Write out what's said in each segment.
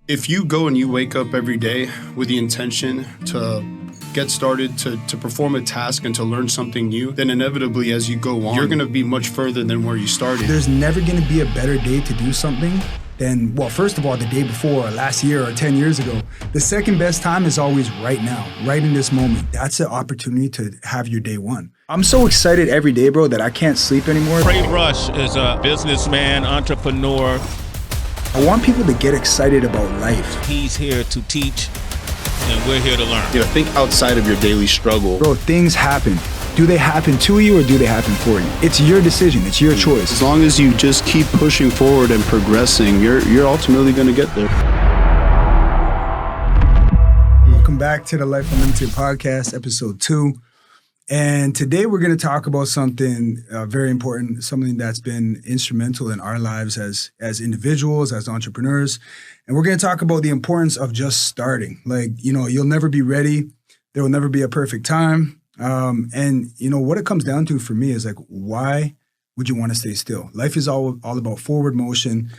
If you go and you wake up every day with the intention to get started, to perform a task and to learn something new, then inevitably as you go on, you're going to be much further than where you started. There's never going to be a better day to do something than, well, first of all, the day before, or last year, or 10 years ago. The second best time is always right now, right in this moment. That's an opportunity to have your day one. I'm so excited every day, bro, that I can't sleep anymore. Trey Rush is a businessman, entrepreneur. I want people to get excited about life. He's here to teach, and we're here to learn. Think outside of your daily struggle. Bro, things happen. Do they happen to you or do they happen for you? It's your decision. It's your choice. As long as you just keep pushing forward and progressing, you're ultimately going to get there. Welcome back to the Life Unlimited podcast, episode 2. And today we're going to talk about something very important, something that's been instrumental in our lives as individuals, as entrepreneurs. And we're going to talk about the importance of just starting. Like, you'll never be ready. There will never be a perfect time. And what it comes down to for me is like, why would you want to stay still? Life is all about forward motion,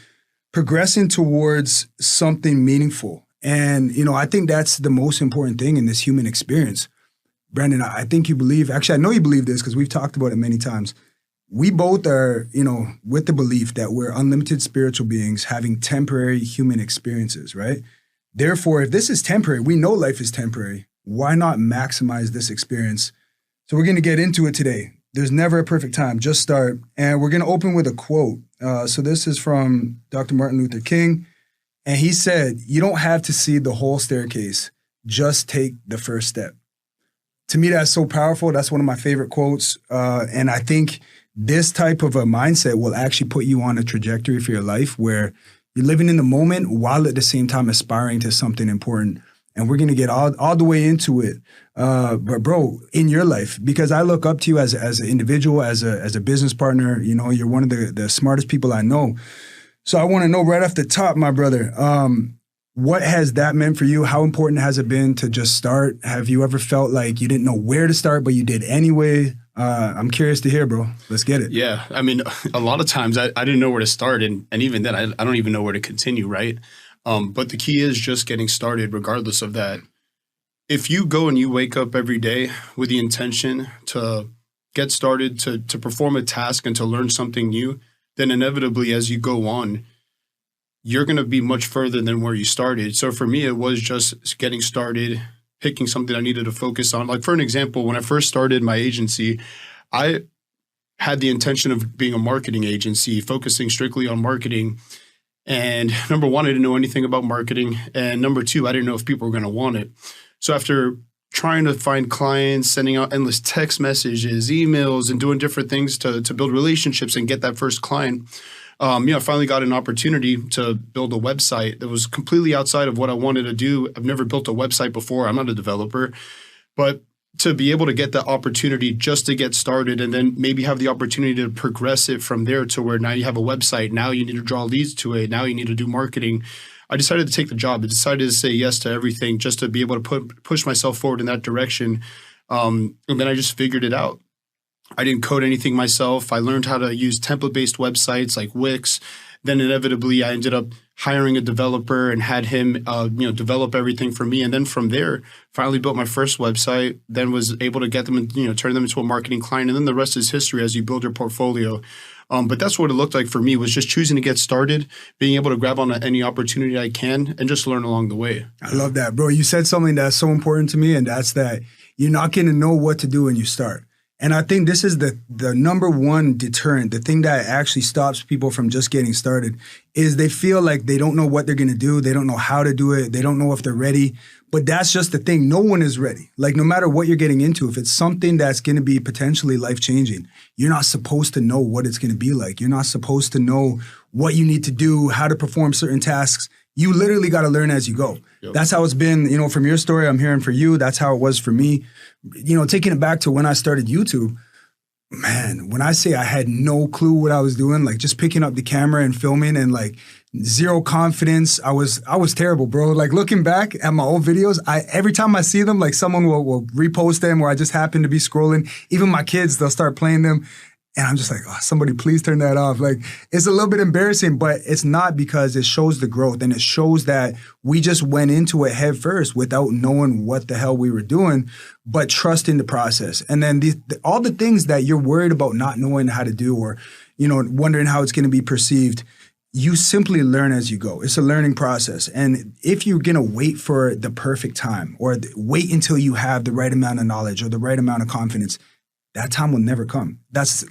progressing towards something meaningful. And, I think that's the most important thing in this human experience. Brandon, I think you believe, actually, I know you believe this because we've talked about it many times. We both are, with the belief that we're unlimited spiritual beings having temporary human experiences, right? Therefore, if this is temporary, we know life is temporary. Why not maximize this experience? So we're going to get into it today. There's never a perfect time. Just start. And we're going to open with a quote. So this is from Dr. Martin Luther King. And he said, you don't have to see the whole staircase. Just take the first step. To me, that's so powerful. That's one of my favorite quotes. And I think this type of a mindset will actually put you on a trajectory for your life where you're living in the moment while at the same time aspiring to something important. And we're going to get all the way into it. But bro, in your life, because I look up to you as an individual, as a business partner, you're one of the smartest people I know. So I want to know right off the top, my brother, what has that meant for you? How important has it been to just start? Have you ever felt like you didn't know where to start, but you did anyway? I'm curious to hear, bro. Let's get it. Yeah. I mean, a lot of times I didn't know where to start. And even then, I don't even know where to continue, right? But the key is just getting started regardless of that. If you go and you wake up every day with the intention to get started, to perform a task and to learn something new, then inevitably as you go on, you're going to be much further than where you started. So for me, it was just getting started, picking something I needed to focus on. Like for an example, when I first started my agency, I had the intention of being a marketing agency, focusing strictly on marketing. And number one, I didn't know anything about marketing. And number two, I didn't know if people were going to want it. So after trying to find clients, sending out endless text messages, emails, and doing different things to build relationships and get that first client, I finally got an opportunity to build a website that was completely outside of what I wanted to do. I've never built a website before. I'm not a developer. But to be able to get that opportunity just to get started and then maybe have the opportunity to progress it from there to where now you have a website, now you need to draw leads to it, now you need to do marketing. I decided to take the job. I decided to say yes to everything just to be able to push myself forward in that direction. And then I just figured it out. I didn't code anything myself. I learned how to use template-based websites like Wix. Then inevitably, I ended up hiring a developer and had him, develop everything for me. And then from there, finally built my first website. Then was able to get them and turn them into a marketing client. And then the rest is history as you build your portfolio. But that's what it looked like for me, was just choosing to get started, being able to grab on any opportunity I can, and just learn along the way. I love that, bro. You said something that's so important to me, and that's that you're not going to know what to do when you start. And I think this is the number one deterrent, the thing that actually stops people from just getting started, is they feel like they don't know what they're going to do. They don't know how to do it. They don't know if they're ready. But that's just the thing. No one is ready. Like, no matter what you're getting into, if it's something that's going to be potentially life-changing, you're not supposed to know what it's going to be like. You're not supposed to know what you need to do, how to perform certain tasks. You literally got to learn as you go. Yep. That's how it's been, from your story, I'm hearing for you. That's how it was for me. Taking it back to when I started YouTube, man, when I say I had no clue what I was doing, like just picking up the camera and filming and like zero confidence, I was terrible, bro. Like looking back at my old videos, every time I see them, like someone will repost them or I just happen to be scrolling. Even my kids, they'll start playing them. And I'm just like, oh, somebody please turn that off. Like, it's a little bit embarrassing, but it's not, because it shows the growth, and it shows that we just went into it head first without knowing what the hell we were doing, but trusting the process. And then all the things that you're worried about not knowing how to do, or, wondering how it's going to be perceived, you simply learn as you go. It's a learning process. And if you're going to wait for the perfect time, or wait until you have the right amount of knowledge or the right amount of confidence, that time will never come. That's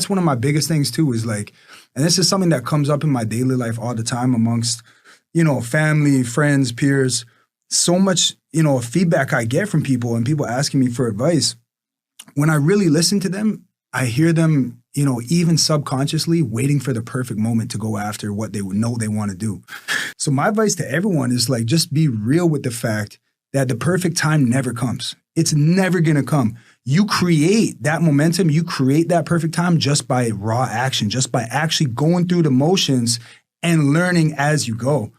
one of my biggest things too, is like, and this is something that comes up in my daily life all the time amongst, family, friends, peers. So much, feedback I get from people, and people asking me for advice. When I really listen to them, I hear them, even subconsciously waiting for the perfect moment to go after what they would know they want to do. So my advice to everyone is like, just be real with the fact that the perfect time never comes. It's never going to come. You create that momentum, you create that perfect time just by raw action, just by actually going through the motions and learning as you go.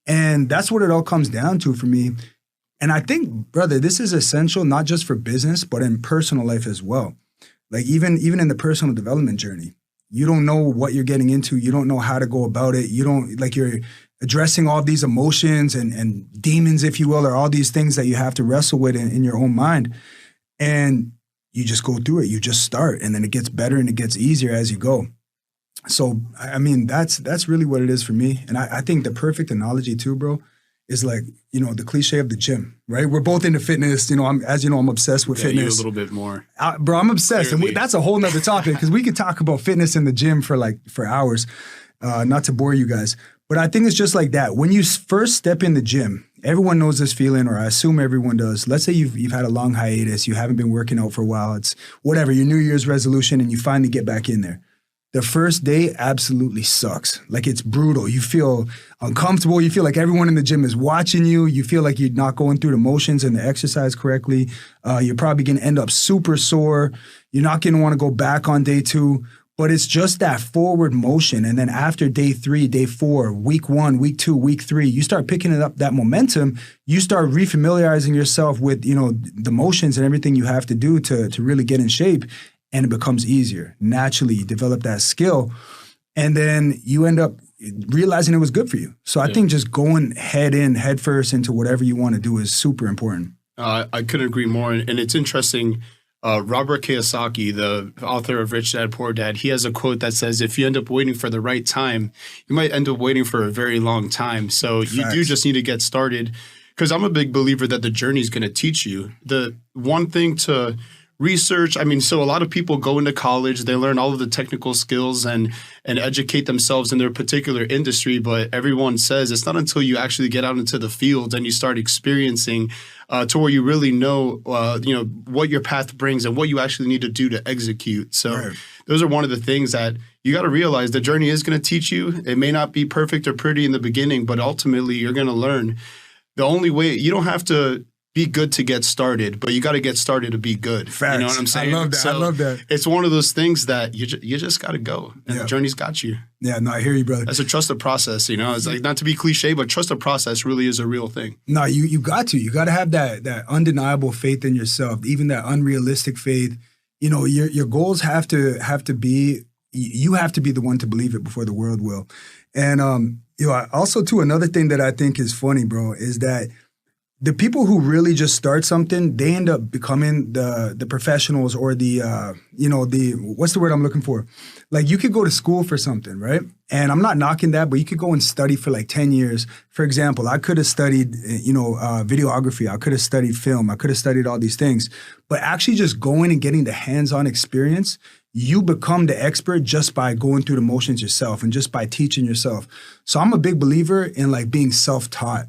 And that's what it all comes down to for me. And I think, brother, this is essential, not just for business, but in personal life as well. Like even in the personal development journey, you don't know what you're getting into. You don't know how to go about it. You don't, like, you're addressing all these emotions and demons, if you will, or all these things that you have to wrestle with in your own mind. And you just go through it. You just start, and then it gets better and it gets easier as you go. So, I mean, that's really what it is for me. And I think the perfect analogy too, bro, is like, the cliche of the gym, right? We're both into fitness. I'm obsessed with fitness. You a little bit more. Bro, I'm obsessed. Clearly. And that's a whole nother topic, because we could talk about fitness in the gym for hours, not to bore you guys. But I think it's just like that. When you first step in the gym, everyone knows this feeling, or I assume everyone does. Let's say you've had a long hiatus, you haven't been working out for a while. It's whatever, your New Year's resolution, and you finally get back in there. The first day absolutely sucks. Like, it's brutal. You feel uncomfortable. You feel like everyone in the gym is watching you. You feel like you're not going through the motions and the exercise correctly. You're probably going to end up super sore. You're not going to want to go back on day 2. But it's just that forward motion. And then after day 3, day 4, week 1, week 2, week 3, you start picking it up, that momentum. You start refamiliarizing yourself with, the motions and everything you have to do to really get in shape. And it becomes easier. Naturally, you develop that skill. And then you end up realizing it was good for you. So I think just going head first into whatever you want to do is super important. I couldn't agree more. And it's interesting. Robert Kiyosaki, the author of Rich Dad, Poor Dad, he has a quote that says, if you end up waiting for the right time, you might end up waiting for a very long time. So you do just need to get started, because I'm a big believer that the journey is going to teach you. The one thing to research, so a lot of people go into college, they learn all of the technical skills and educate themselves in their particular industry, but everyone says it's not until you actually get out into the field and you start experiencing to where you really know, what your path brings and what you actually need to do to execute. So those are one of the things that you got to realize. The journey is going to teach you. It may not be perfect or pretty in the beginning, but ultimately you're going to learn. The only way, you don't have to be good to get started, but you got to get started to be good. Facts. You know what I'm saying? I love that. So I love that. It's one of those things that you just got to go, and the journey's got you. Yeah, no, I hear you, brother. That's a trusted process. It's like, not to be cliche, but trusted process really is a real thing. No, you got to. You got to have that undeniable faith in yourself, even that unrealistic faith. Your goals have to be. You have to be the one to believe it before the world will. And also too, another thing that I think is funny, bro, is that the people who really just start something, they end up becoming the professionals, or the what's the word I'm looking for? Like, you could go to school for something, right? And I'm not knocking that, but you could go and study for like 10 years. For example, I could have studied, videography. I could have studied film. I could have studied all these things. But actually just going and getting the hands-on experience, you become the expert just by going through the motions yourself and just by teaching yourself. So I'm a big believer in like being self-taught.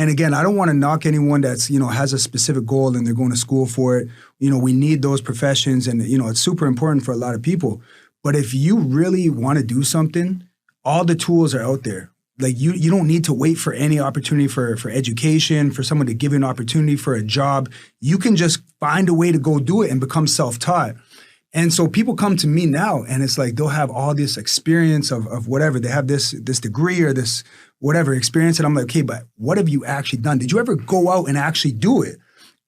And again, I don't want to knock anyone that's, has a specific goal and they're going to school for it. We need those professions, and, it's super important for a lot of people. But if you really want to do something, all the tools are out there. Like, you don't need to wait for any opportunity for education, for someone to give you an opportunity for a job. You can just find a way to go do it and become self-taught. And so people come to me now, and it's like they'll have all this experience of whatever. They have this degree or this whatever experience. And I'm like, okay, but what have you actually done? Did you ever go out and actually do it?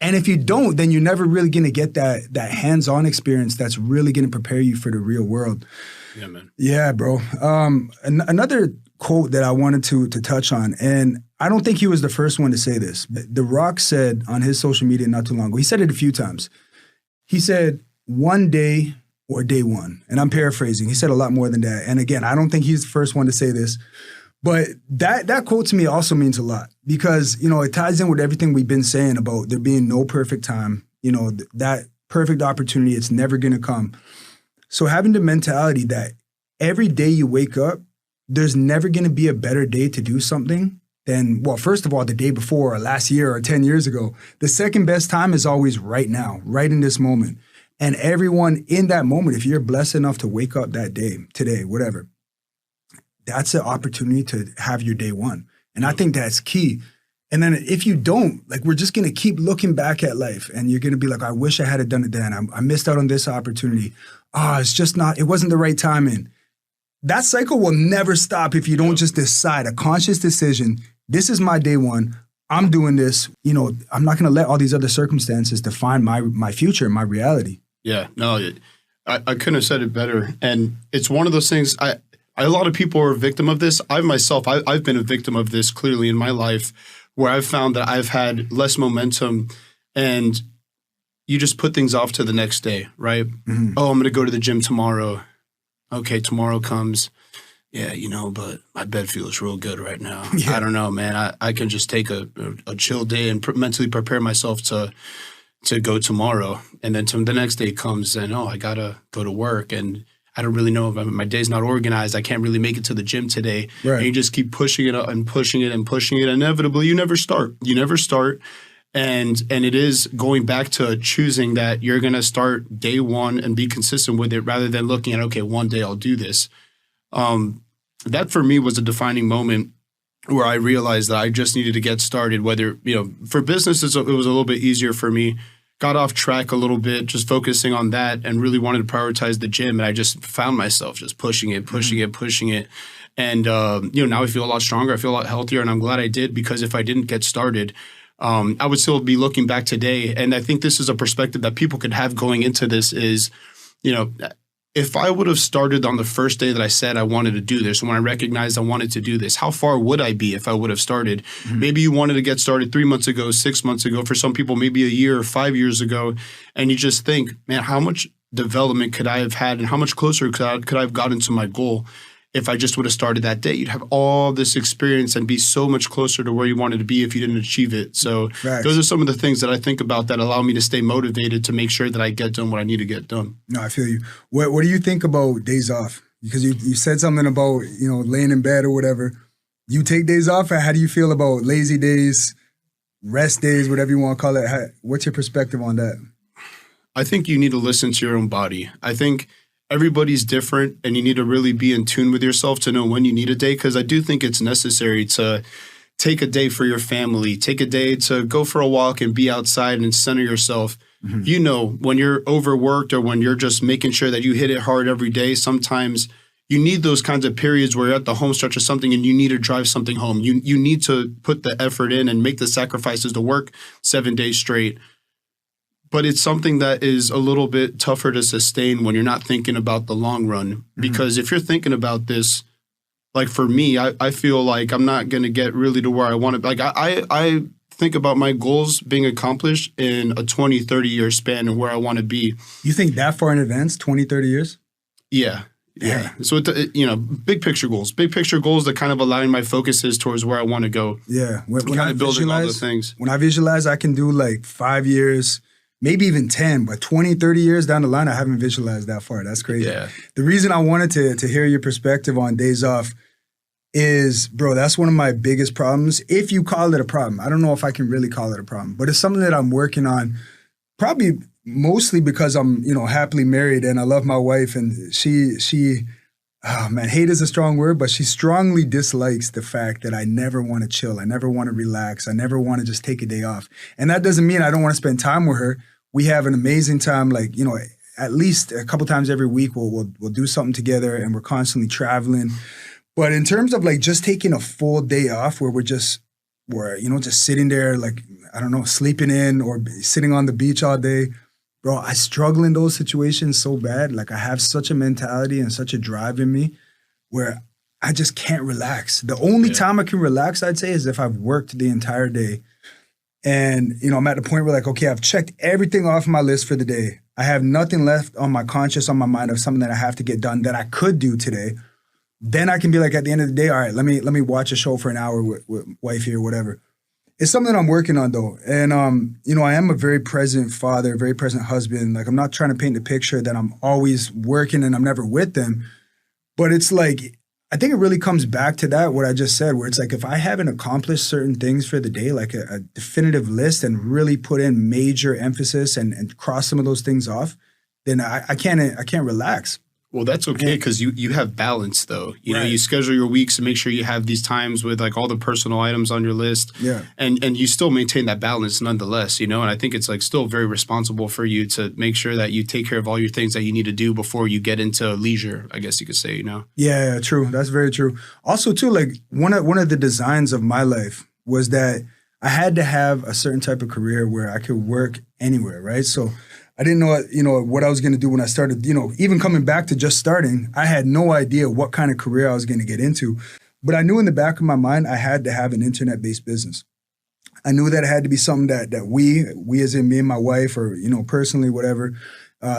And if you don't, then you're never really going to get that hands-on experience that's really going to prepare you for the real world. Yeah, man. Yeah, bro. Another quote that I wanted to touch on, and I don't think he was the first one to say this. The Rock said on his social media not too long ago, he said it a few times. He said, one day or day one. And I'm paraphrasing. He said a lot more than that. And again, I don't think he's the first one to say this. But that quote to me also means a lot because, it ties in with everything we've been saying about there being no perfect time, that perfect opportunity, it's never going to come. So having the mentality that every day you wake up, there's never going to be a better day to do something than, well, first of all, the day before or last year or 10 years ago. The second best time is always right now, right in this moment. And everyone in that moment, if you're blessed enough to wake up that day, today, whatever, that's an opportunity to have your day one. And I think that's key. And then if you don't, we're just going to keep looking back at life and you're going to be like, I wish I had done it then. I missed out on this opportunity. It wasn't the right timing. That cycle will never stop if you don't just decide a conscious decision. This is my day one. I'm doing this. I'm not going to let all these other circumstances define my future, my reality. Yeah, no, I couldn't have said it better. And it's one of those things, a lot of people are a victim of this. I've been a victim of this clearly in my life where I've found that I've had less momentum and you just put things off to the next day, right? Mm-hmm. Oh, I'm going to go to the gym tomorrow. Okay, tomorrow comes. Yeah, but my bed feels real good right now. Yeah. I don't know, man. I can just take a chill day and mentally prepare myself to go tomorrow. And then the next day comes and, I got to go to work and I don't really know if my day's not organized. I can't really make it to the gym today. Right. And you just keep pushing it up and pushing it and pushing it. Inevitably, you never start. And it is going back to choosing that you're going to start day one and be consistent with it rather than looking at, okay, one day I'll do this. That for me was a defining moment where I realized that I just needed to get started, whether, for business, it was a little bit easier for me. Got off track a little bit, just focusing on that and really wanted to prioritize the gym. And I just found myself just pushing it. And, now I feel a lot stronger. I feel a lot healthier. And I'm glad I did because if I didn't get started, I would still be looking back today. And I think this is a perspective that people could have going into this is, if I would have started on the first day that I said I wanted to do this, when I recognized I wanted to do this, how far would I be if I would have started? Mm-hmm. Maybe you wanted to get started 3 months ago, 6 months ago. For some people, maybe a year or 5 years ago. And you just think, man, how much development could I have had and how much closer could I have gotten to my goal if I just would have started that day? You'd have all this experience and be so much closer to where you wanted to be if you didn't achieve it. So Those are some of the things that I think about that allow me to stay motivated to make sure that I get done what I need to get done. No, I feel you. What do you think about days off? Because you said something about, laying in bed or whatever. You take days off? Or how do you feel about lazy days, rest days, whatever you want to call it? What's your perspective on that? I think you need to listen to your own body. I think everybody's different and you need to really be in tune with yourself to know when you need a day. Because I do think it's necessary to take a day for your family, take a day to go for a walk and be outside and center yourself. Mm-hmm. When you're overworked or when you're just making sure that you hit it hard every day, sometimes you need those kinds of periods where you're at the home stretch of something and you need to drive something home. You need to put the effort in and make the sacrifices to work 7 days straight. But it's something that is a little bit tougher to sustain when you're not thinking about the long run. Because if you're thinking about this, like for me, I feel like I'm not going to get really to where I want to. Like I think about my goals being accomplished in a 20, 30-year span and where I want to be. You think that far in advance, 20, 30 years? Yeah. So, big picture goals that kind of align my focuses towards where I want to go. Yeah. When I building all the things. When I visualize, I can do like 5 years, maybe even 10, but 20, 30 years down the line, I haven't visualized that far. That's crazy. Yeah. The reason I wanted to hear your perspective on days off is, bro, that's one of my biggest problems. If you call it a problem, I don't know if I can really call it a problem, but it's something that I'm working on, probably mostly because I'm, happily married and I love my wife, and she hate is a strong word, but she strongly dislikes the fact that I never want to chill. I never want to relax. I never want to just take a day off. And that doesn't mean I don't want to spend time with her. We have an amazing time, at least a couple times every week we'll do something together, and we're constantly traveling. But in terms of just taking a full day off where we're where, just sitting there, like, I don't know, sleeping in or sitting on the beach all day. Bro, I struggle in those situations so bad. Like, I have such a mentality and such a drive in me where I just can't relax. The only time I can relax, I'd say, is if I've worked the entire day. And, I'm at the point where, like, okay, I've checked everything off my list for the day. I have nothing left on my conscience, on my mind of something that I have to get done that I could do today. Then I can be like, at the end of the day, all right, let me watch a show for an hour with wifey or whatever. It's something I'm working on, though. And, I am a very present father, very present husband. Like, I'm not trying to paint the picture that I'm always working and I'm never with them. But it's like, I think it really comes back to that, what I just said, where it's like, if I haven't accomplished certain things for the day, like a definitive list, and really put in major emphasis and cross some of those things off, then I can't relax. Well, that's okay because you have balance, though. You know, Right. you schedule your weeks to make sure you have these times with like all the personal items on your list. Yeah. And you still maintain that balance nonetheless, And I think it's like still very responsible for you to make sure that you take care of all your things that you need to do before you get into leisure, I guess you could say, Yeah, true. That's very true. Also, too, like one of the designs of my life was that I had to have a certain type of career where I could work anywhere, right? So I didn't know, what I was going to do when I started, even coming back to just starting, I had no idea what kind of career I was going to get into. But I knew in the back of my mind, I had to have an internet-based business. I knew that it had to be something that we as in me and my wife or, personally, whatever,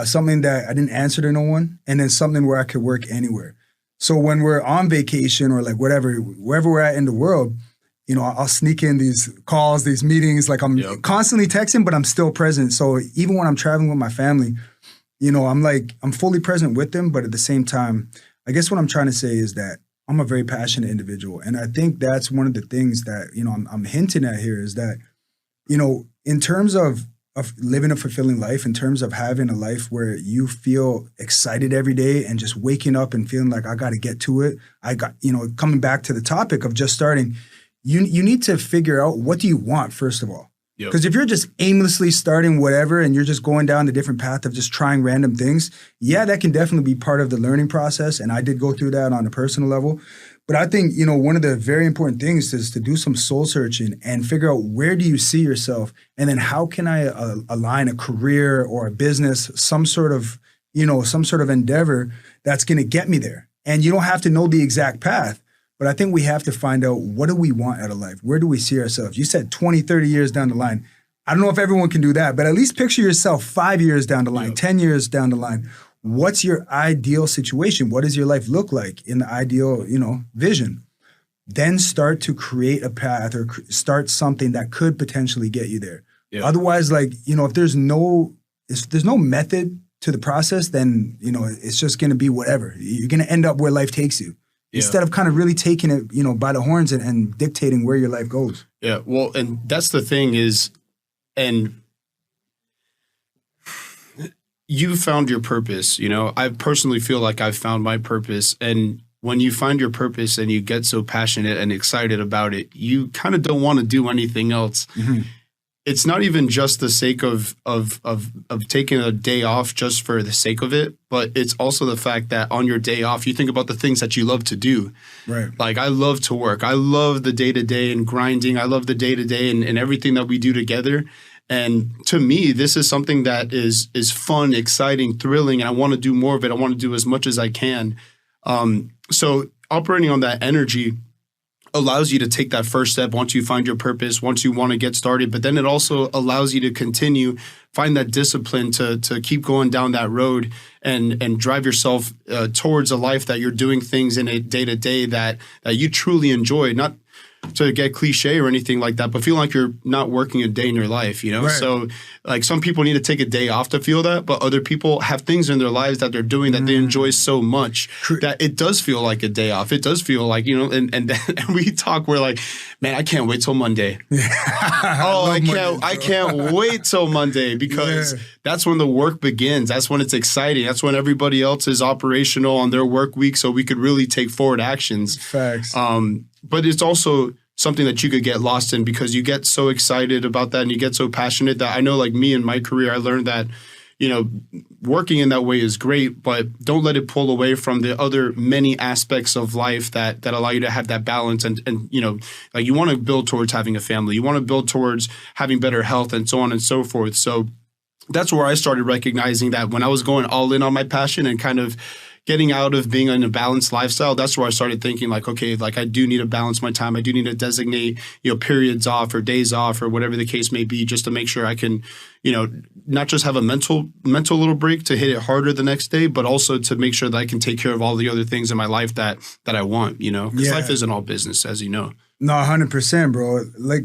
something that I didn't answer to no one, and then something where I could work anywhere. So when we're on vacation or like whatever, wherever we're at in the world, I'll sneak in these calls, these meetings, like I'm constantly texting, but I'm still present. So even when I'm traveling with my family, I'm fully present with them. But at the same time, I guess what I'm trying to say is that I'm a very passionate individual. And I think that's one of the things that, I'm hinting at here is that, in terms of living a fulfilling life, in terms of having a life where you feel excited every day and just waking up and feeling like I got to get to it. Coming back to the topic of just starting, you need to figure out, what do you want, first of all? Because if you're just aimlessly starting whatever and you're just going down the different path of just trying random things, that can definitely be part of the learning process. And I did go through that on a personal level. But I think, one of the very important things is to do some soul searching and figure out, where do you see yourself? And then how can I align a career or a business, some sort of endeavor that's going to get me there? And you don't have to know the exact path. But I think we have to find out, what do we want out of life? Where do we see ourselves? You said 20, 30 years down the line. I don't know if everyone can do that, but at least picture yourself 5 years down the line, 10 years down the line. What's your ideal situation? What does your life look like in the ideal, vision? Then start to create a path or start something that could potentially get you there. Yeah. Otherwise, if there's no method to the process, then, it's just going to be whatever. You're going to end up where life takes you. Instead of kind of really taking it, by the horns and dictating where your life goes. Yeah, well, and that's the thing is, and you found your purpose, I personally feel like I've found my purpose. And when you find your purpose and you get so passionate and excited about it, you kind of don't want to do anything else. Mm-hmm. It's not even just the sake of taking a day off just for the sake of it, but it's also the fact that on your day off, you think about the things that you love to do. Right. Like, I love to work. I love the day-to-day and grinding. I love the day-to-day and everything that we do together. And to me, this is something that is fun, exciting, thrilling, and I want to do more of it. I want to do as much as I can. So operating on that energy allows you to take that first step once you find your purpose, once you want to get started. But then it also allows you to continue, find that discipline to keep going down that road and drive yourself towards a life that you're doing things in it day to day that you truly enjoy. Not to get cliche or anything like that, but feel like you're not working a day in your life, Right. So like, some people need to take a day off to feel that, but other people have things in their lives that they're doing that they enjoy so much that it does feel like a day off. It does feel like, and we talk, we're like, man, I can't wait till Monday. I can't wait till Monday because that's when the work begins. That's when it's exciting. That's when everybody else is operational on their work week, so we could really take forward actions. Facts. But it's also something that you could get lost in because you get so excited about that and you get so passionate that I know, like me in my career, I learned that, working in that way is great, but don't let it pull away from the other many aspects of life that allow you to have that balance. And like you want to build towards having a family, you want to build towards having better health and so on and so forth. So that's where I started recognizing that when I was going all in on my passion and kind of getting out of being in a balanced lifestyle, that's where I started thinking like, okay, like I do need to balance my time. I do need to designate, periods off or days off or whatever the case may be, just to make sure I can, not just have a mental little break to hit it harder the next day, but also to make sure that I can take care of all the other things in my life that I want, because life isn't all business, as you know. No, 100%, bro. Like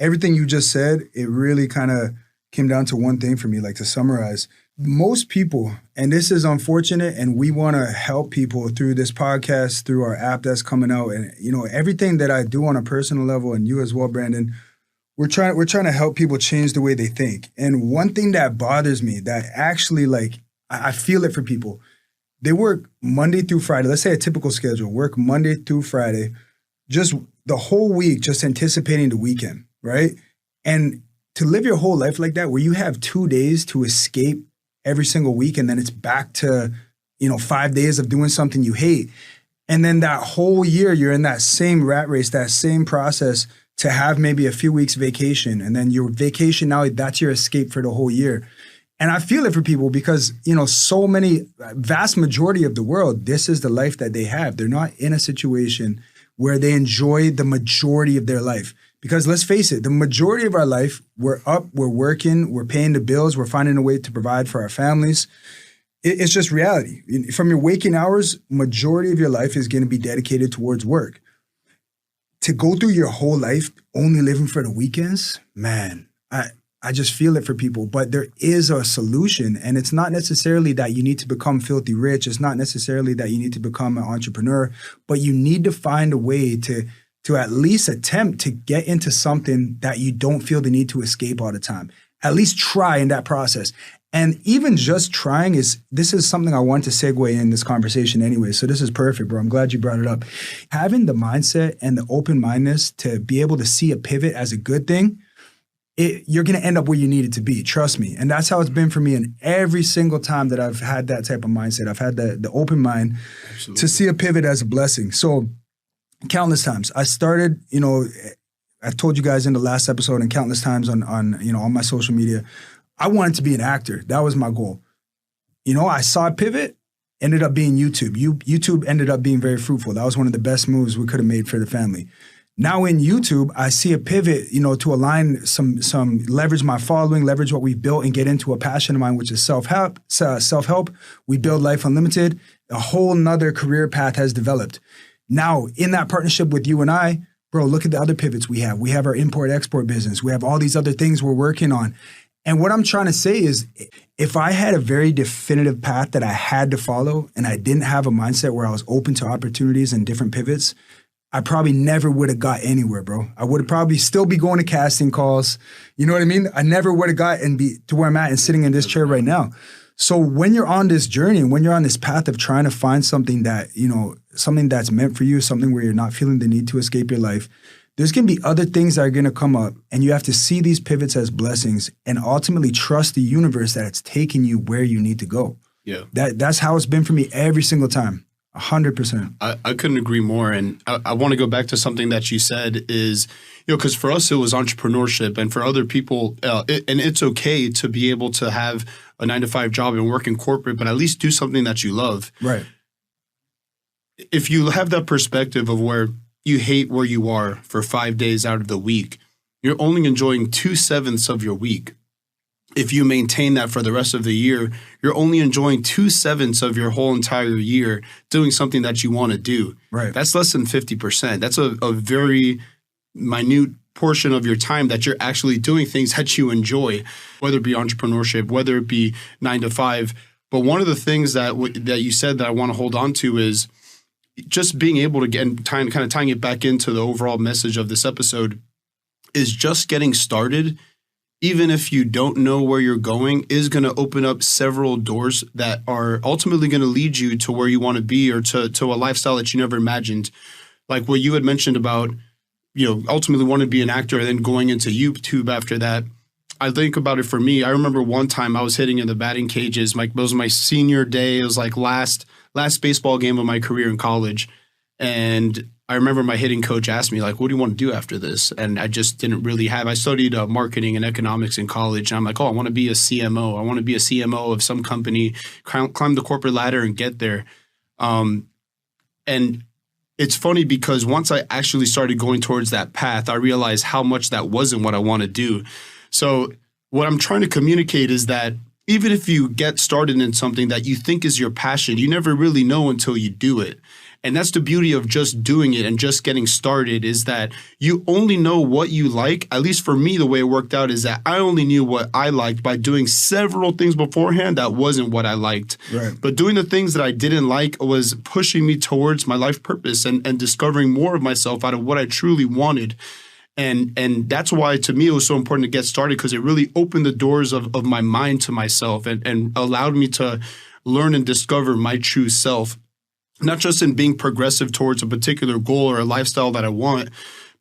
everything you just said, it really kind of came down to one thing for me, like to summarize. Most people, and this is unfortunate, and we want to help people through this podcast, through our app that's coming out, and everything that I do on a personal level, and you as well, Brandon, we're trying to help people change the way they think. And one thing that bothers me, that actually I feel it for people, they work Monday through Friday. Let's say a typical schedule, work Monday through Friday, just the whole week, just anticipating the weekend, right? And to live your whole life like that, where you have 2 days to escape every single week, and then it's back to, 5 days of doing something you hate. And then that whole year, you're in that same rat race, that same process to have maybe a few weeks vacation. And then your vacation now, that's your escape for the whole year. And I feel it for people because, so many, vast majority of the world, this is the life that they have. They're not in a situation where they enjoy the majority of their life. Because let's face it, the majority of our life, we're up, we're working, we're paying the bills, we're finding a way to provide for our families. It's just reality. From your waking hours, majority of your life is going to be dedicated towards work. To go through your whole life only living for the weekends, man, I just feel it for people. But there is a solution, and it's not necessarily that you need to become filthy rich. It's not necessarily that you need to become an entrepreneur, but you need to find a way to at least attempt to get into something that you don't feel the need to escape all the time. At least try in that process. And even just trying this is something I want to segue in this conversation anyway. So this is perfect, bro. I'm glad you brought it up. Having the mindset and the open-mindedness to be able to see a pivot as a good thing, you're going to end up where you need it to be. Trust me. And that's how it's been for me. And every single time that I've had that type of mindset, I've had the open mind to see a pivot as a blessing. So countless times. I started, I told you guys in the last episode and countless times on my social media, I wanted to be an actor. That was my goal. I saw a pivot, ended up being YouTube. YouTube ended up being very fruitful. That was one of the best moves we could have made for the family. Now in YouTube, I see a pivot, to align some leverage my following, leverage what we've built and get into a passion of mine, which is self-help. We build Life Unlimited. A whole nother career path has developed. Now, in that partnership with you and I, bro, look at the other pivots we have. We have our import-export business. We have all these other things we're working on. And what I'm trying to say is, if I had a very definitive path that I had to follow and I didn't have a mindset where I was open to opportunities and different pivots, I probably never would have got anywhere, bro. I would have probably still be going to casting calls. You know what I mean? I never would have got and be to where I'm at and sitting in this chair right now. So when you're on this journey and when you're on this path of trying to find something that, something that's meant for you, something where you're not feeling the need to escape your life, there's going to be other things that are going to come up, and you have to see these pivots as blessings and ultimately trust the universe that it's taking you where you need to go. Yeah. That's how it's been for me every single time. 100%. I couldn't agree more. And I want to go back to something that you said is, because for us, it was entrepreneurship, and for other people, and it's okay to be able to have a 9-to-5 job and work in corporate, but at least do something that you love. Right. If you have that perspective of where you hate where you are for 5 days out of the week, you're only enjoying 2/7 of your week. If you maintain that for the rest of the year, you're only enjoying 2/7 of your whole entire year doing something that you want to do. Right. That's less than 50%. That's a very minute portion of your time that you're actually doing things that you enjoy, whether it be entrepreneurship, whether it be 9-to-5. But one of the things that you said that I want to hold on to is just being able to get, and kind of tying it back into the overall message of this episode, is just getting started, even if you don't know where you're going, is going to open up several doors that are ultimately going to lead you to where you want to be, or to a lifestyle that you never imagined. Like what you had mentioned about, ultimately wanting to be an actor and then going into YouTube after that. I think about it for me. I remember one time I was hitting in the batting cages. It was my senior day. It was like last baseball game of my career in college. And I remember my hitting coach asked me, like, what do you want to do after this? And I just didn't really have. I studied marketing and economics in college. And I'm like, oh, I want to be a CMO. I want to be a CMO of some company, climb the corporate ladder and get there. And it's funny because once I actually started going towards that path, I realized how much that wasn't what I want to do. So what I'm trying to communicate is that even if you get started in something that you think is your passion, you never really know until you do it. And that's the beauty of just doing it and just getting started, is that you only know what you like. At least for me, the way it worked out is that I only knew what I liked by doing several things beforehand that wasn't what I liked. Right. But doing the things that I didn't like was pushing me towards my life purpose and discovering more of myself out of what I truly wanted. And that's why, to me, it was so important to get started, because it really opened the doors of my mind to myself and allowed me to learn and discover my true self. Not just in being progressive towards a particular goal or a lifestyle that I want,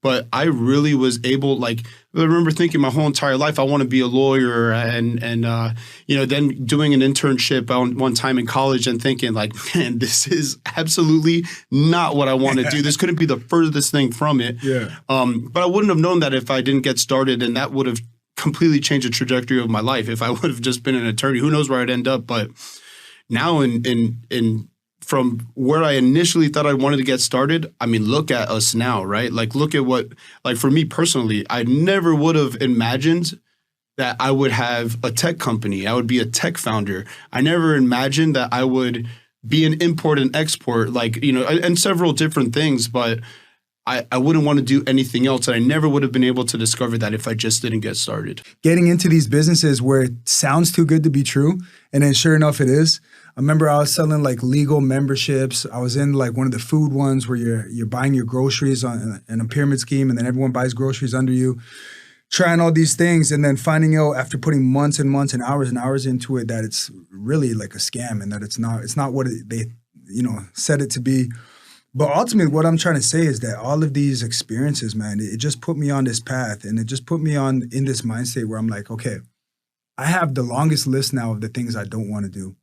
but I really was able, like, I remember thinking my whole entire life, I want to be a lawyer and then doing an internship one time in college and thinking like, man, this is absolutely not what I want to do. This couldn't be the furthest thing from it. Yeah. But I wouldn't have known that if I didn't get started, and that would have completely changed the trajectory of my life. If I would have just been an attorney, who knows where I'd end up. But now from where I initially thought I wanted to get started, I mean, look at us now, right? Like, look at what, like, for me personally, I never would have imagined that I would have a tech company. I would be a tech founder. I never imagined that I would be an import and export, and several different things, but I wouldn't want to do anything else. And I never would have been able to discover that if I just didn't get started. Getting into these businesses where it sounds too good to be true, and then sure enough it is. I remember I was selling like legal memberships. I was in like one of the food ones where you're buying your groceries on a pyramid scheme, and then everyone buys groceries under you, trying all these things, and then finding out after putting months and months and hours into it that it's really like a scam, and that it's not what they said it to be. But ultimately, what I'm trying to say is that all of these experiences, man, it just put me on this path, and it just put me in this mind state where I'm like, okay, I have the longest list now of the things I don't want to do.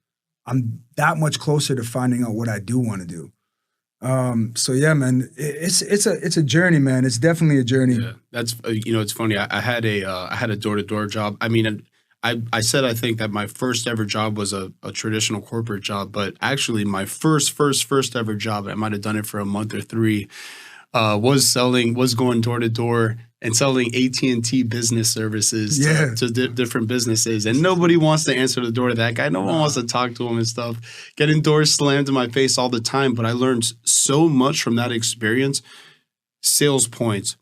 I'm that much closer to finding out what I do want to do. So yeah, man, it's a journey, man. It's definitely a journey. Yeah, that's it's funny. I had a door-to-door job. I mean, I said I think that my first ever job was a traditional corporate job, but actually my first ever job, I might have done it for a month or three, was going door to door and selling AT&T business services to different businesses. And nobody wants to answer the door to that guy. No one wants to talk to him and stuff. Getting doors slammed in my face all the time. But I learned so much from that experience. Sales points,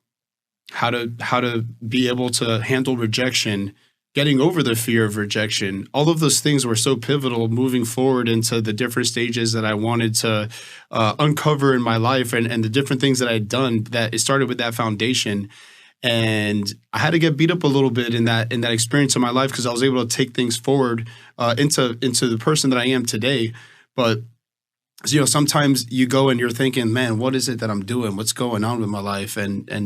how to be able to handle rejection, getting over the fear of rejection. All of those things were so pivotal moving forward into the different stages that I wanted to uncover in my life, and the different things that I'd done. That it started with that foundation. And I had to get beat up a little bit in that experience of my life, because I was able to take things forward into the person that I am today. But sometimes you go and you're thinking, man, what is it that I'm doing? What's going on with my life? And I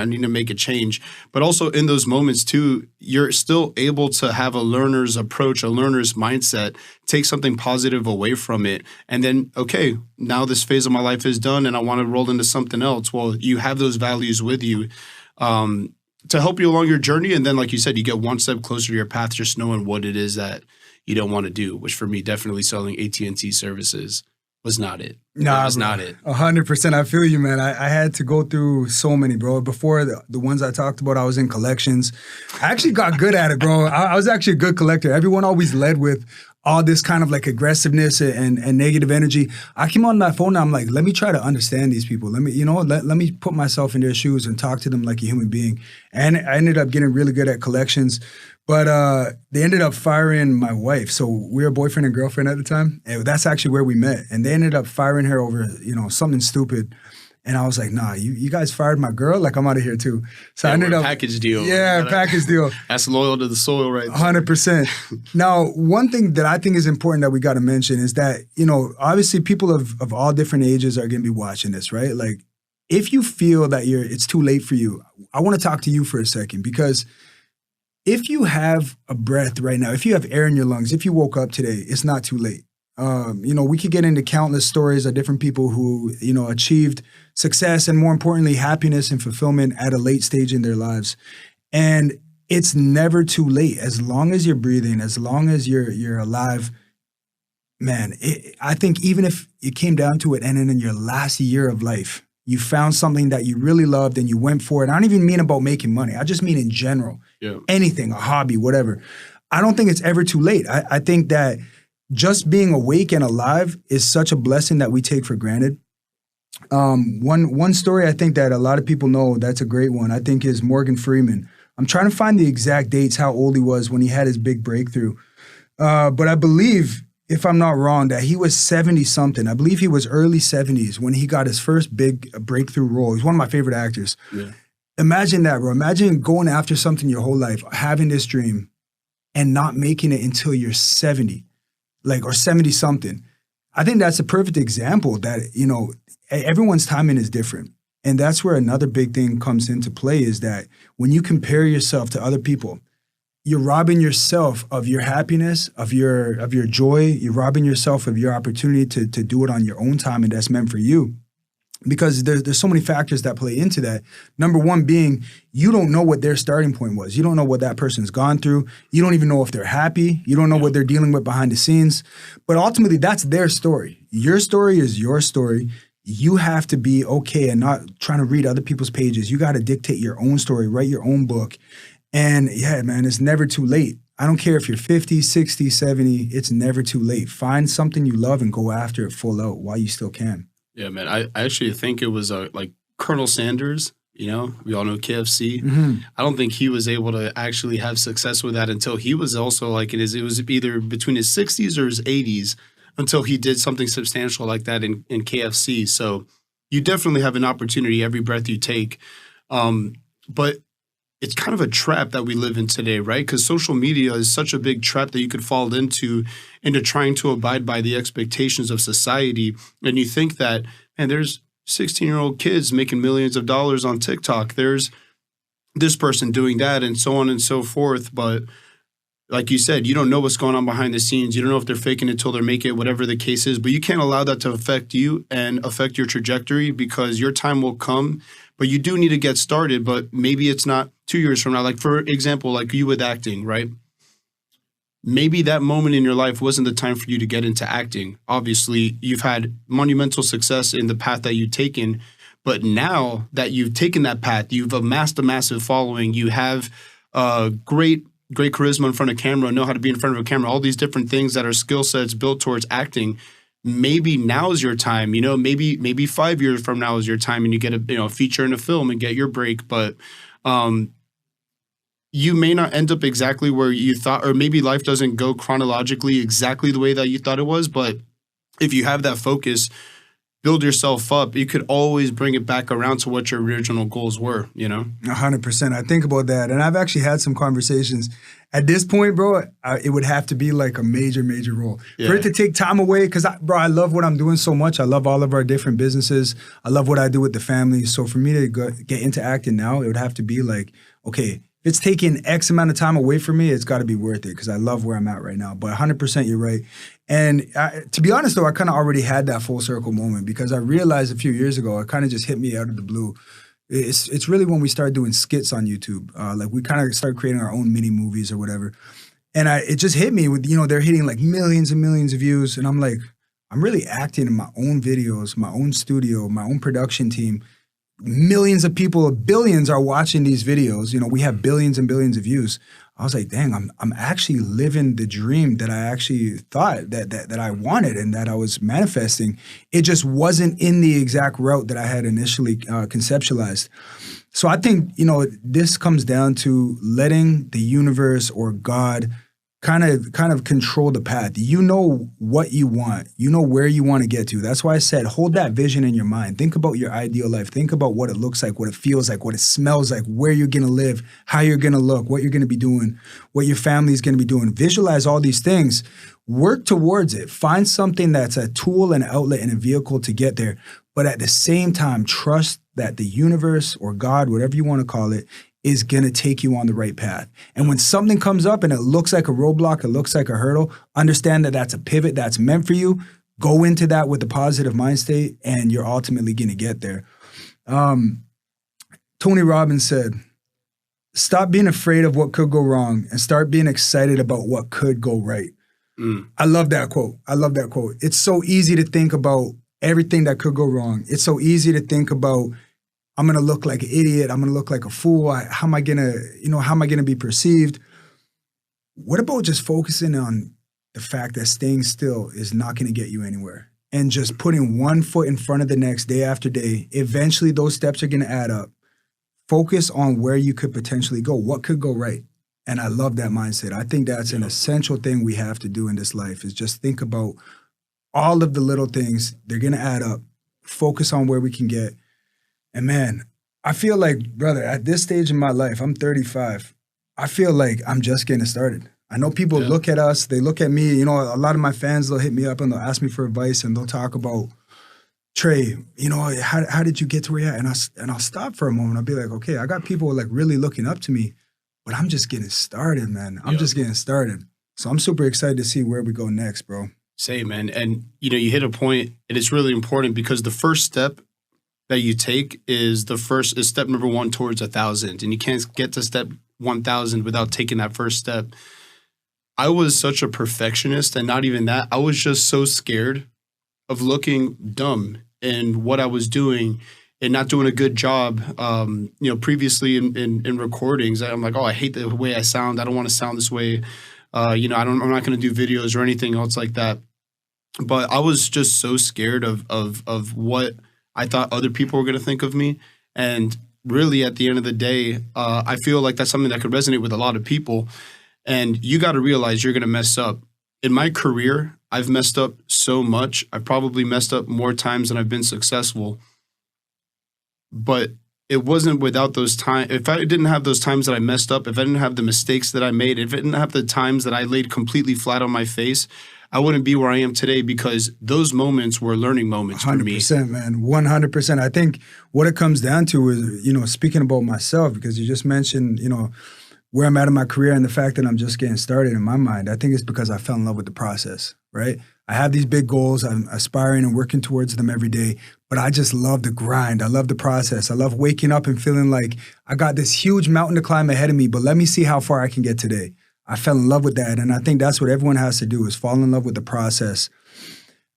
need to make a change. But also in those moments too, you're still able to have a learner's approach, a learner's mindset, take something positive away from it. And then, okay, now this phase of my life is done and I want to roll into something else. Well, you have those values with you to help you along your journey. And then, like you said, you get one step closer to your path, just knowing what it is that you don't want to do, which for me, definitely selling AT&T services was not it. Nah, it was bro. not it. 100%. I feel you, man. I had to go through so many, bro. Before the ones I talked about, I was in collections. I actually got good at it, bro. I was actually a good collector. Everyone always led with all this kind of like aggressiveness and negative energy. I came on that phone and I'm like, let me try to understand these people. Let me put myself in their shoes and talk to them like a human being. And I ended up getting really good at collections. But they ended up firing my wife. So we were boyfriend and girlfriend at the time. And that's actually where we met. And they ended up firing her over, something stupid. And I was like, nah, you guys fired my girl? Like, I'm out of here too. So I ended up package deal. Yeah, package deal. That's loyal to the soil, right? 100%. Now, one thing that I think is important that we got to mention is that, obviously people of all different ages are going to be watching this, right? Like, if you feel that it's too late for you, I want to talk to you for a second, because if you have a breath right now, if you have air in your lungs, if you woke up today, it's not too late. We could get into countless stories of different people who, achieved success and more importantly, happiness and fulfillment at a late stage in their lives. And it's never too late. As long as you're breathing, as long as you're alive, man, I think even if it came down to it and in your last year of life, you found something that you really loved and you went for it. I don't even mean about making money. I just mean in general, anything, a hobby, whatever. I don't think it's ever too late. I think that just being awake and alive is such a blessing that we take for granted. One story I think that a lot of people know that's a great one, I think, is Morgan Freeman. I'm trying to find the exact dates, how old he was when he had his big breakthrough. But I believe, if I'm not wrong, that he was 70-something. I believe he was early 70s when he got his first big breakthrough role. He's one of my favorite actors. Yeah. Imagine that, bro. Imagine going after something your whole life, having this dream, and not making it until you're 70. Or 70-something. I think that's a perfect example that, everyone's timing is different. And that's where another big thing comes into play is that when you compare yourself to other people, you're robbing yourself of your happiness, of your joy. You're robbing yourself of your opportunity to do it on your own time and that's meant for you. Because there's so many factors that play into that. Number one being, you don't know what their starting point was. You don't know what that person's gone through. You don't even know if they're happy. You don't know what they're dealing with behind the scenes. But ultimately, that's their story. Your story is your story. You have to be okay and not trying to read other people's pages. You got to dictate your own story, write your own book. And yeah, man, it's never too late. I don't care if you're 50, 60, 70. It's never too late. Find something you love and go after it full out while you still can. Yeah, man. I actually think it was like Colonel Sanders. We all know KFC. I don't think he was able to actually have success with that until he was also it was either between his 60s or his 80s until he did something substantial like that in KFC. So you definitely have an opportunity every breath you take. But it's kind of a trap that we live in today, right? Because social media is such a big trap that you could fall into trying to abide by the expectations of society. And you think that, man, there's 16-year-old kids making millions of dollars on TikTok. There's this person doing that and so on and so forth. But like you said, you don't know what's going on behind the scenes. You don't know if they're faking it till they make it, whatever the case is. But you can't allow that to affect you and affect your trajectory because your time will come. But you do need to get started, but maybe it's not 2 years from now. Like, for example, like you with acting, right? Maybe that moment in your life wasn't the time for you to get into acting. Obviously, you've had monumental success in the path that you've taken. But now that you've taken that path, you've amassed a massive following. You have great charisma in front of camera, know how to be in front of a camera, all these different things that are skill sets built towards acting. Maybe now's your time, maybe 5 years from now is your time and you get a feature in a film and get your break. But you may not end up exactly where you thought, or maybe life doesn't go chronologically exactly the way that you thought it was. But if you have that focus, build yourself up, you could always bring it back around to what your original goals were, 100%. I think about that. And I've actually had some conversations. At this point, bro, it would have to be like a major, major role. Yeah. For it to take time away, because, I love what I'm doing so much. I love all of our different businesses. I love what I do with the family. So for me to get into acting now, it would have to be like, okay, if it's taking X amount of time away from me, it's got to be worth it because I love where I'm at right now. But 100%, you're right. And to be honest, though, I kind of already had that full circle moment because I realized a few years ago, it kind of just hit me out of the blue. It's really when we started doing skits on YouTube. We kind of started creating our own mini movies or whatever. And it just hit me with, they're hitting like millions and millions of views. And I'm like, I'm really acting in my own videos, my own studio, my own production team. Millions of people, billions are watching these videos. We have billions and billions of views. I was like, dang, I'm actually living the dream that I actually thought that I wanted and that I was manifesting. It just wasn't in the exact route that I had initially conceptualized. So I think, this comes down to letting the universe or God kind of control the path. You know what you want. You know where you want to get to. That's why I said hold that vision in your mind. Think about your ideal life. Think about what it looks like, what it feels like, what it smells like, where you're going to live, how you're going to look, what you're going to be doing, what your family's going to be doing. Visualize all these things. Work towards it. Find something that's a tool, an outlet, and a vehicle to get there. But at the same time, trust that the universe or God, whatever you want to call it, is going to take you on the right path. And when something comes up and it looks like a roadblock, it looks like a hurdle, understand that that's a pivot that's meant for you. Go into that with a positive mind state, and you're ultimately going to get there. Tony Robbins said, stop being afraid of what could go wrong and start being excited about what could go right. I love that quote. It's so easy to think about everything that could go wrong. It's so easy to think about, I'm going to look like an idiot. I'm going to look like a fool. How am I going to be perceived? What about just focusing on the fact that staying still is not going to get you anywhere, and just putting one foot in front of the next day after day? Eventually those steps are going to add up. Focus on where you could potentially go. What could go right? And I love that mindset. I think that's an essential thing we have to do in this life, is just think about all of the little things. They're going to add up. Focus on where we can get. And man, I feel like, brother, at this stage in my life, I'm 35. I feel like I'm just getting started. I know people look at us, they look at me, a lot of my fans, they'll hit me up and they'll ask me for advice, and they'll talk about, Trey, how did you get to where you're at? And I'll stop for a moment. I'll be like, okay, I got people like really looking up to me, but I'm just getting started, man. I'm just getting started. So I'm super excited to see where we go next, bro. Same, man. And, you hit a point, and it's really important, because the first step that you take is step number 1 towards 1,000. And you can't get to step 1,000 without taking that first step. I was such a perfectionist, and not even that. I was just so scared of looking dumb in what I was doing and not doing a good job. Previously in recordings, I'm like, I hate the way I sound. I don't want to sound this way. I'm not going to do videos or anything else like that. But I was just so scared of what I thought other people were going to think of me. And really, at the end of the day, I feel like that's something that could resonate with a lot of people. And you got to realize you're going to mess up. In my career, I've messed up so much. I've probably messed up more times than I've been successful. But it wasn't without those times. If I didn't have those times that I messed up, if I didn't have the mistakes that I made, if I didn't have the times that I laid completely flat on my face, I wouldn't be where I am today, because those moments were learning moments for me. 100%, man. 100%. I think what it comes down to is, speaking about myself, because you just mentioned, where I'm at in my career and the fact that I'm just getting started in my mind, I think it's because I fell in love with the process, right? I have these big goals. I'm aspiring and working towards them every day, but I just love the grind. I love the process. I love waking up and feeling like I got this huge mountain to climb ahead of me, but let me see how far I can get today. I fell in love with that, and I think that's what everyone has to do, is fall in love with the process.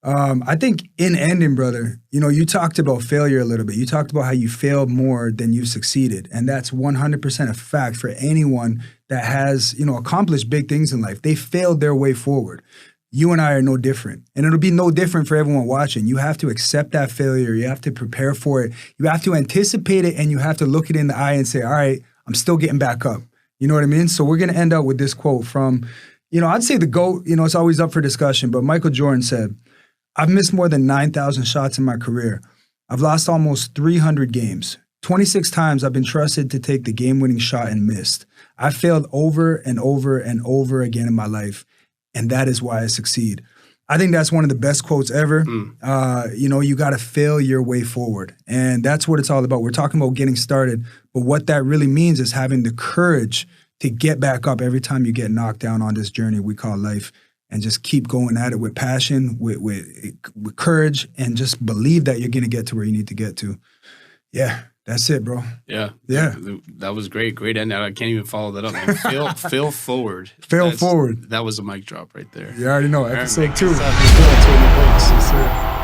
I think in ending, brother, you talked about failure a little bit. You talked about how you failed more than you succeeded. And that's 100% a fact for anyone that has, accomplished big things in life. They failed their way forward. You and I are no different. And it'll be no different for everyone watching. You have to accept that failure. You have to prepare for it. You have to anticipate it, and you have to look it in the eye and say, all right, I'm still getting back up. You know what I mean? So we're going to end up with this quote from, I'd say the GOAT, it's always up for discussion, but Michael Jordan said, I've missed more than 9,000 shots in my career. I've lost almost 300 games. 26 times I've been trusted to take the game-winning shot and missed. I've failed over and over and over again in my life, and that is why I succeed. I think that's one of the best quotes ever. You got to fail your way forward, and that's what it's all about. We're talking about getting started, but what that really means is having the courage to get back up every time you get knocked down on this journey we call life. And just keep going at it with passion, with courage, and just believe that you're going to get to where you need to get to. Yeah, that's it, bro. Yeah. That was great. Great end. I can't even follow that up. Man. Fail forward. Fail forward. That was a mic drop right there. You already know. Episode 2. Yes, sir.